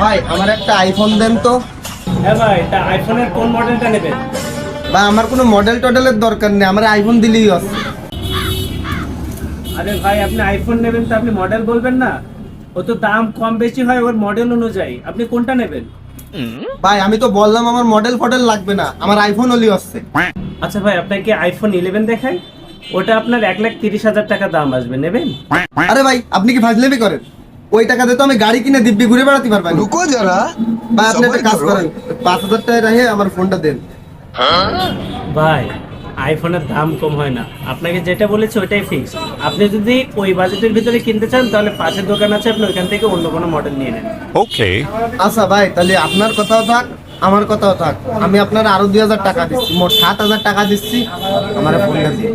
ভাই আমার একটা আইফোন দেন তো। হ্যাঁ ভাই, তা আইফোনের কোন মডেলটা নেবেন? বা আমার কোনো মডেল টডেলের দরকার নেই, আমার আইফোন দিলেই আছে। আরে ভাই, আপনি আইফোন নেবেন তো আপনি মডেল বলবেন না? ও তো দাম কম বেশি হয় ওর মডেল অনুযায়ী। আপনি কোনটা নেবেন? ভাই আমি তো বললাম আমার মডেল ফডেল লাগবে না, আমার আইফোন হলেই আছে। আচ্ছা ভাই, আপনাকে আইফোন 11 দেখাই। ওটা আপনার 1,30,000 টাকা দাম আসবে, নেবেন? আরে ভাই আপনি কি ফাজলামি করেন? ওই টাকাতে তো আমি গাড়ি কিনে দিব্যি ঘুরে বেড়াতে পারবো। रुको जरा ভাই আপনি একটা सबर কাজ करो। করেন, 5,000 টাকা রেখে আমার ফোনটা দেন। ভাই, আইফোনের দাম কম হয় না। আপনাকে যেটা বলেছি ওইটাই ফিক্স। আপনি যদি ওই বাজেটের ভিতরে কিনতে চান তাহলে পাশের দোকান আছে, আপনি ওইখান থেকে অন্য কোনো মডেল নিয়ে নেন। Okay. আচ্ছা ভাই, তাহলে আপনার কথাও থাক আমার কথাও থাক, আমি আপনার আরো 2,000 টাকা দিচ্ছি, মোট 7,000 টাকা দিচ্ছি। আমার ফোনটা দিয়ে।